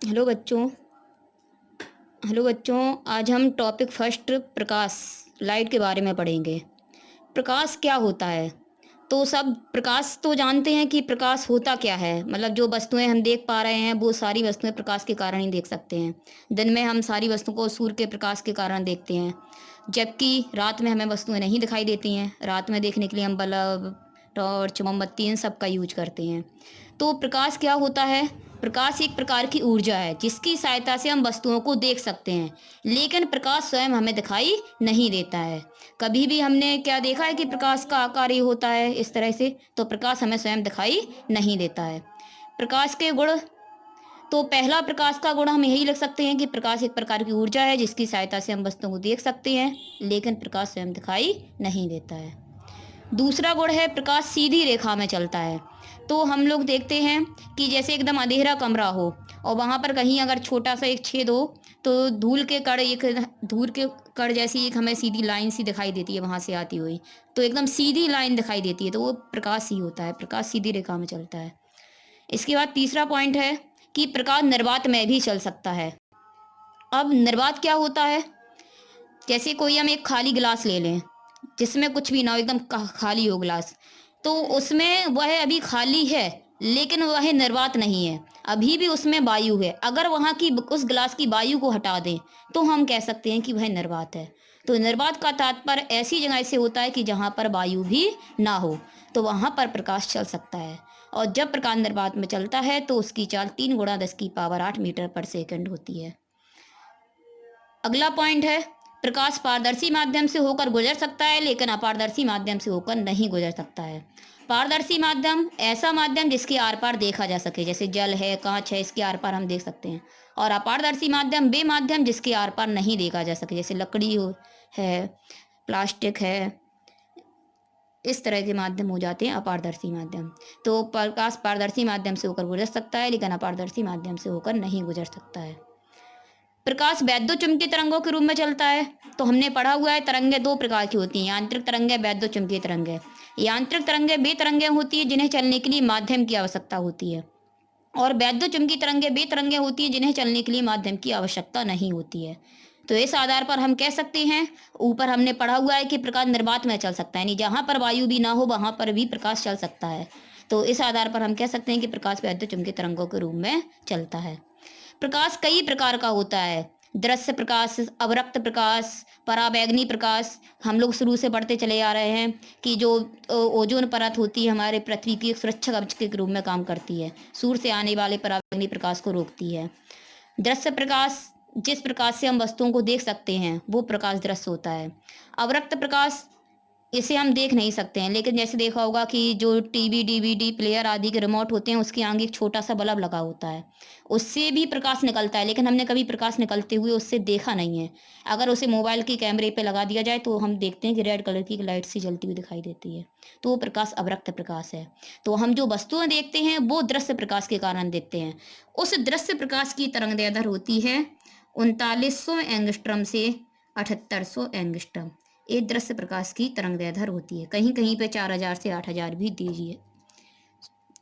Hello बच्चों। आज हम टॉपिक फर्स्ट प्रकाश लाइट के बारे में पढ़ेंगे। प्रकाश क्या होता है? तो सब प्रकाश तो जानते हैं कि प्रकाश होता क्या है। मतलब जो वस्तुएं हम देख पा रहे हैं वो सारी वस्तुएं प्रकाश के कारण ही देख सकते हैं। दिन में हम सारी वस्तुओं को सूर्य के प्रकाश के कारण देखते हैं, जबकि रात में हमें वस्तुएं नहीं दिखाई देती हैं। रात में देखने के लिए हम बल्ब, टॉर्च, मोमबत्ती इन सब का यूज करते हैं। तो प्रकाश क्या होता है? प्रकाश एक प्रकार की ऊर्जा है जिसकी सहायता से हम वस्तुओं को देख सकते हैं, लेकिन प्रकाश स्वयं हमें दिखाई नहीं देता है। कभी भी हमने क्या देखा है कि प्रकाश का आकार ये होता है इस तरह से? तो प्रकाश हमें स्वयं दिखाई नहीं देता है। प्रकाश के गुण, तो पहला प्रकाश का गुण हम यही लिख सकते हैं कि प्रकाश एक प्रकार की ऊर्जा है जिसकी सहायता से हम वस्तुओं को देख सकते हैं, लेकिन प्रकाश स्वयं दिखाई नहीं देता है। दूसरा गुण है प्रकाश सीधी रेखा में चलता है। तो हम लोग देखते हैं कि जैसे एकदम अंधेरा कमरा हो और वहाँ पर कहीं अगर छोटा सा एक छेद हो, तो धूल के कण जैसी एक हमें सीधी लाइन सी दिखाई देती है वहाँ से आती हुई। तो एकदम सीधी लाइन दिखाई देती है, तो वो प्रकाश ही होता है। प्रकाश सीधी रेखा में चलता है। इसके बाद तीसरा पॉइंट है कि प्रकाश निर्वात में भी चल सकता है। अब निर्वात क्या होता है? जैसे कोई हम एक खाली गिलास ले लें जिसमें कुछ भी ना हो, एकदम खाली हो गिलास, तो उसमें वह अभी खाली है लेकिन वह निर्वात नहीं है, अभी भी उसमें वायु है। अगर वहाँ की उस गिलास की वायु को हटा दें तो हम कह सकते हैं कि वह निर्वात है। तो निर्वात का तात्पर्य ऐसी जगह से होता है कि जहाँ पर वायु भी ना हो, तो वहाँ पर प्रकाश चल सकता है। और जब प्रकाश निर्वात में चलता है तो उसकी चाल 3 गुणा 10⁸ मीटर पर सेकंड होती है। अगला पॉइंट है प्रकाश पारदर्शी माध्यम से होकर गुजर सकता है लेकिन अपारदर्शी माध्यम से होकर नहीं गुजर सकता है। पारदर्शी माध्यम ऐसा माध्यम जिसके आर पार देखा जा सके, जैसे जल है, कांच है, इसके आर पार हम देख सकते हैं। और अपारदर्शी माध्यम वे माध्यम जिसके आर पार नहीं देखा जा सके, जैसे लकड़ी है, प्लास्टिक है, इस तरह के माध्यम हो जाते हैं अपारदर्शी माध्यम। तो प्रकाश पारदर्शी माध्यम से होकर गुजर सकता है लेकिन अपारदर्शी माध्यम से होकर नहीं गुजर सकता है। प्रकाश वैद्युत चुंबकीय तरंगों के रूप में चलता है। तो हमने पढ़ा हुआ है तरंगे 2 प्रकार की होती हैं, यांत्रिक तरंगे, वैद्युत चुंबकीय तरंगे। यांत्रिक तरंगे वे तरंगे होती है जिन्हें चलने के लिए माध्यम की आवश्यकता होती है, और वैद्युत चुंबकीय तरंगे वे तरंगे होती हैं जिन्हें चलने के लिए माध्यम की आवश्यकता नहीं होती है। तो इस आधार पर हम कह सकते हैं, ऊपर हमने पढ़ा हुआ है कि प्रकाश निर्वात में चल सकता है, यानी जहाँ पर वायु भी ना हो वहाँ पर भी प्रकाश चल सकता है। तो इस आधार पर हम कह सकते हैं कि प्रकाश वैद्युत चुंबकीय तरंगों के रूप में चलता है। प्रकाश कई प्रकार का होता है। दृश्य प्रकाश, अवरक्त प्रकाश, पराबैंगनी प्रकाश। हम लोग शुरू से पढ़ते चले आ रहे हैं कि जो ओजोन परत होती है हमारे पृथ्वी की, एक सुरक्षा कवच के रूप में काम करती है, सूर्य से आने वाले पराबैंगनी प्रकाश को रोकती है। दृश्य प्रकाश, जिस प्रकाश से हम वस्तुओं को देख सकते हैं वो प्रकाश दृश्य होता है। अवरक्त प्रकाश, इसे हम देख नहीं सकते हैं, लेकिन जैसे देखा होगा कि जो टीवी, डीवीडी प्लेयर आदि के रिमोट होते हैं उसके आगे एक छोटा सा बल्ब लगा होता है, उससे भी प्रकाश निकलता है, लेकिन हमने कभी प्रकाश निकलते हुए उससे देखा नहीं है। अगर उसे मोबाइल के कैमरे पे लगा दिया जाए तो हम देखते हैं कि रेड कलर की लाइट सी जलती हुई दिखाई देती है, तो वो प्रकाश अवरक्त प्रकाश है। तो हम जो वस्तुएं देखते हैं वो दृश्य प्रकाश के कारण देखते हैं। उस दृश्य प्रकाश की तरंगदैर्ध्य होती है 3900 एंगस्ट्रम से 7800 एंगस्ट्रम। ये दृश्य प्रकाश की तरंगदैर्ध्य होती है। कहीं कहीं पे 4000 से 8000 भी दीजिए,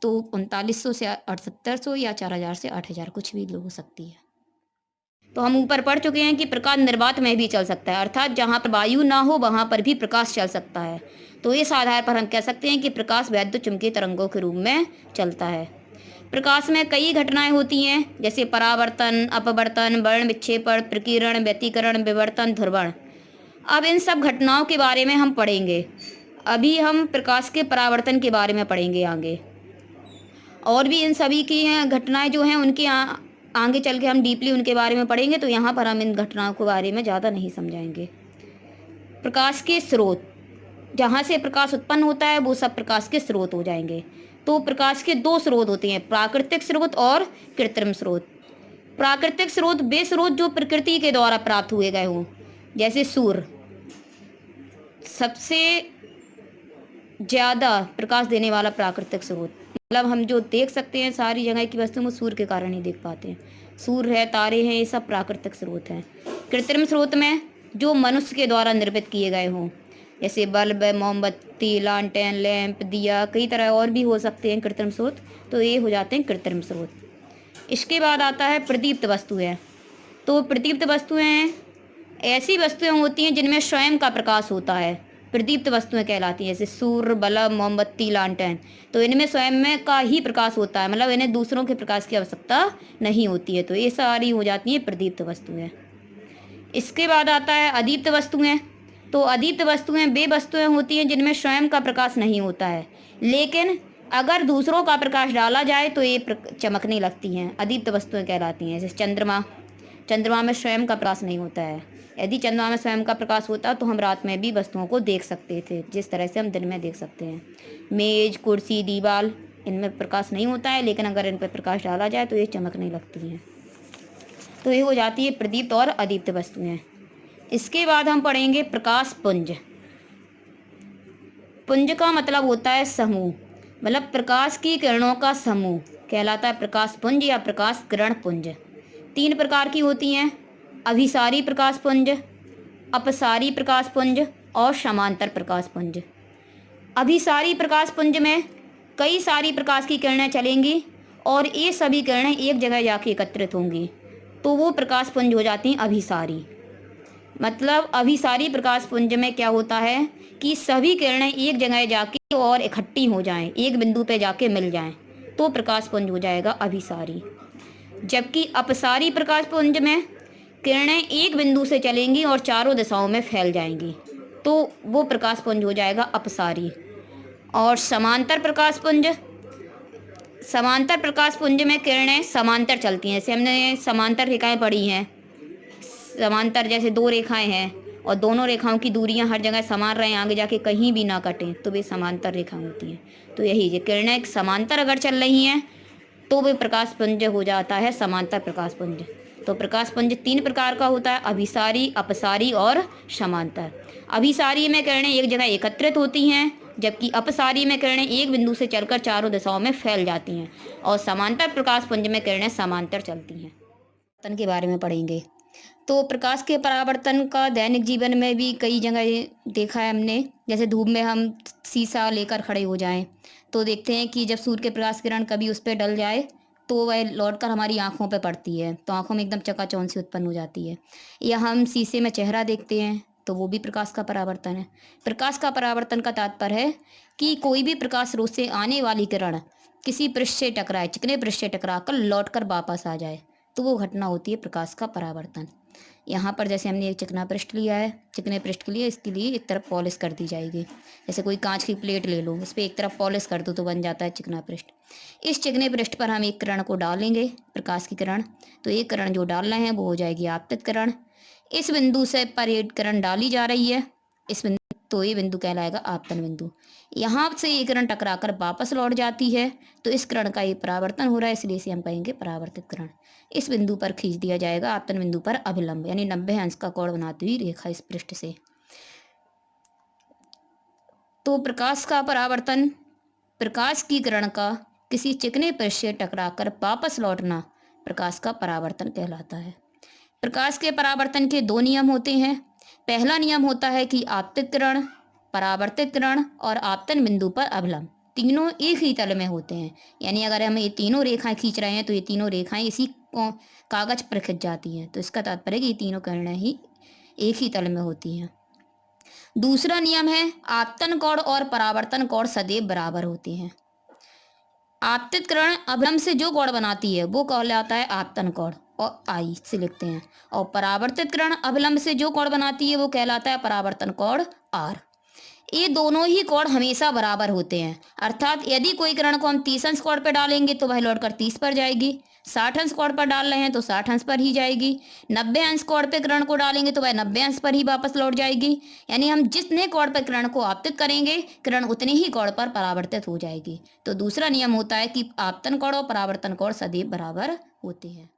तो 3900 से 7800 या 4000 से 8000 कुछ भी हो सकती है। तो हम ऊपर पढ़ चुके हैं कि प्रकाश निर्वात में भी चल सकता है, अर्थात जहाँ पर वायु ना हो वहाँ पर भी प्रकाश चल सकता है। तो इस आधार पर हम कह सकते हैं कि प्रकाश वैद्युत चुंबकीय तरंगों के रूप में चलता है। प्रकाश में कई घटनाएं होती हैं, जैसे परावर्तन, अपवर्तन, वर्ण विक्षेपण, प्रकीर्ण, व्यतिकरण, विवर्तन, ध्रुवण। अब इन सब घटनाओं के बारे में हम पढ़ेंगे। अभी हम प्रकाश के परावर्तन के बारे में पढ़ेंगे आगे, और भी इन सभी की घटनाएं जो हैं उनके आगे चल के हम डीपली उनके बारे में पढ़ेंगे, तो यहाँ पर हम इन घटनाओं के बारे में ज़्यादा नहीं समझाएंगे। प्रकाश के स्रोत, जहाँ से प्रकाश उत्पन्न होता है वो सब प्रकाश के स्रोत हो जाएंगे। तो प्रकाश के 2 स्रोत होते हैं, प्राकृतिक स्रोत और कृत्रिम स्रोत। प्राकृतिक स्रोत वे स्रोत जो प्रकृति के द्वारा प्राप्त हुए गए हों, जैसे सूर्य सबसे ज़्यादा प्रकाश देने वाला प्राकृतिक स्रोत। मतलब हम जो देख सकते हैं सारी जगह की वस्तु, वो सूर्य के कारण ही देख पाते हैं। सूर्य है, तारे हैं, ये सब प्राकृतिक स्रोत हैं। कृत्रिम स्रोत में जो मनुष्य के द्वारा निर्मित किए गए हों, जैसे बल्ब, मोमबत्ती, लालटेन, लैंप, दिया, कई तरह और भी हो सकते हैं कृत्रिम स्रोत, तो ये हो जाते हैं कृत्रिम स्रोत। इसके बाद आता है प्रदीप्त वस्तुएं। तो प्रदीप्त वस्तुएं ऐसी वस्तुएं होती हैं जिनमें स्वयं का प्रकाश होता है, प्रदीप्त वस्तुएं कहलाती हैं, जैसे सूर्य, बल्ब, मोमबत्ती, लालटेन। तो इनमें स्वयं में का ही प्रकाश होता है, मतलब इन्हें दूसरों के प्रकाश की आवश्यकता नहीं होती है। तो ये सारी हो जाती हैं प्रदीप्त वस्तुएं। इसके बाद आता है अदीप्त वस्तुएं। तो अदीप्त वस्तुएं वे वस्तुएं होती हैं जिनमें स्वयं का प्रकाश नहीं होता है, लेकिन अगर दूसरों का प्रकाश डाला जाए तो ये चमकने लगती हैं, अदीप्त वस्तुएं कहलाती हैं। जैसे चंद्रमा, चंद्रमा में स्वयं का प्रकाश नहीं होता है। यदि चंद्रमा में स्वयं का प्रकाश होता तो हम रात में भी वस्तुओं को देख सकते थे, जिस तरह से हम दिन में देख सकते हैं। मेज, कुर्सी, दीवार, इनमें प्रकाश नहीं होता है, लेकिन अगर इन पर प्रकाश डाला जाए तो ये चमकने लगती हैं। तो ये हो जाती है प्रदीप्त और अदीप्त वस्तुएं। इसके बाद हम पढ़ेंगे प्रकाश पुंज। पुंज का मतलब होता है समूह, मतलब प्रकाश की किरणों का समूह कहलाता है प्रकाश पुंज या प्रकाश किरण पुंज। 3 प्रकार की होती हैं, अभिसारी प्रकाश पुंज, अपसारी प्रकाश पुंज और समांतर प्रकाश पुंज। अभिसारी प्रकाश पुंज में कई सारी प्रकाश की किरणें चलेंगी और ये सभी किरणें एक जगह जाके एकत्रित होंगी, तो वो प्रकाश पुंज हो जाती हैं अभिसारी। मतलब अभिसारी प्रकाश पुंज में क्या होता है कि सभी किरणें एक जगह जाके और इकट्ठी हो जाएं, एक बिंदु पे जाके मिल जाएं, तो प्रकाश पुंज हो जाएगा अभिसारी। जबकि अपसारी प्रकाश पुंज में किरणें एक बिंदु से चलेंगी और चारों दिशाओं में फैल जाएंगी, तो वो प्रकाश पुंज हो जाएगा अपसारी। और समांतर प्रकाश पुंज, समांतर प्रकाश पुंज में किरणें समांतर चलती हैं। जैसे हमने समांतर रेखाएं पढ़ी हैं, समांतर जैसे 2 रेखाएं हैं और दोनों रेखाओं की दूरियां हर जगह समान रहें, आगे जाके कहीं भी ना कटें, तो वे समांतर रेखाएं होती हैं। तो यही किरणें समांतर अगर चल रही हैं तो वे प्रकाश पुंज हो जाता है समांतर प्रकाश पुंज। तो प्रकाश पुंज 3 प्रकार का होता है, अभिसारी, अपसारी और समांतर। अभिसारी में किरणें एक जगह एकत्रित होती हैं, जबकि अपसारी में किरणें एक बिंदु से चलकर चारों दिशाओं में फैल जाती हैं, और समांतर प्रकाश पुंज में किरणें समांतर चलती हैं। परावर्तन के बारे में पढ़ेंगे। तो प्रकाश के परावर्तन का दैनिक जीवन में भी कई जगह देखा है हमने। जैसे धूप में हम शीशा लेकर खड़े हो जाएं तो देखते हैं कि जब सूर्य के प्रकाश किरण कभी उस पर डल जाए तो वह लौटकर हमारी आंखों पर पड़ती है, तो आंखों में एकदम चकाचौंध सी उत्पन्न हो जाती है। या हम शीशे में चेहरा देखते हैं तो वो भी प्रकाश का परावर्तन है। प्रकाश का परावर्तन का तात्पर्य है कि कोई भी प्रकाश स्रोत से आने वाली किरण किसी पृष्ठ से टकराए, चिकने पृष्ठ से टकराकर लौटकर वापस आ जाए, तो वो घटना होती है प्रकाश का परावर्तन। यहाँ पर जैसे हमने एक चिकना पृष्ठ लिया है, चिकने पृष्ठ के लिए इसके लिए एक तरफ पॉलिश कर दी जाएगी। जैसे कोई कांच की प्लेट ले लो, उस पर एक तरफ पॉलिश कर दो तो बन जाता है चिकना पृष्ठ। इस चिकने पृष्ठ पर हम एक किरण को डालेंगे, प्रकाश की किरण। तो एक किरण जो डाल रहे हैं वो हो जाएगी आपतित किरण। इस बिंदु से पर ये किरण डाली जा रही है, इस बिंदु, तो ये बिंदु कहलाएगा आपतन बिंदु। यहाँ से ये किरण टकराकर वापस लौट जाती है, तो इस किरण का ये परावर्तन हो रहा है, इसलिए इसे हम कहेंगे परावर्तित किरण। इस बिंदु पर खींच दिया जाएगा आपतन बिंदु पर अभिलंब, यानी 90 अंश का कोण बनाती हुई रेखा इस पृष्ठ से। तो प्रकाश का परावर्तन, प्रकाश की किरण का किसी चिकने पृष्ठ से टकराकर वापस लौटना प्रकाश का परावर्तन कहलाता है। प्रकाश के परावर्तन के 2 नियम होते हैं। पहला नियम होता है कि आपतित किरण, परावर्तित किरण और आपतन बिंदु पर अभिलंब तीनों एक ही तल में होते हैं। यानी अगर हम ये तीनों रेखाएं खींच रहे हैं तो ये तीनों रेखाएं इसी कागज पर खिंच जाती हैं, तो इसका तात्पर्य है कि ये तीनों किरणें ही एक ही तल में होती हैं। दूसरा नियम है आपतन कोण और परावर्तन कोण सदैव बराबर होते हैं। आपतित किरण अभिलंब से जो कोण बनाती है वो कहलाता है आपतन कोण, और आई से लिखते हैं। और परावर्तित किरण अभिलंब से जो कोण बनाती है वो कहलाता है परावर्तन कोण आर। ये दोनों ही कोण हमेशा बराबर होते हैं, अर्थात यदि कोई किरण को हम 30 अंश कोण पर डालेंगे तो वह लौटकर 30 पर जाएगी, 60 अंश कोण पर डाल रहे हैं तो 60 अंश पर ही जाएगी, 90 अंश कोण पे किरण को डालेंगे तो वह 90 अंश पर ही वापस लौट जाएगी। यानी हम जितने कोण पर किरण को आपतित करेंगे किरण उतने ही कोण पर परावर्तित हो जाएगी। तो दूसरा नियम होता है कि आपतन कोण और परावर्तन कोण सदैव बराबर होते हैं।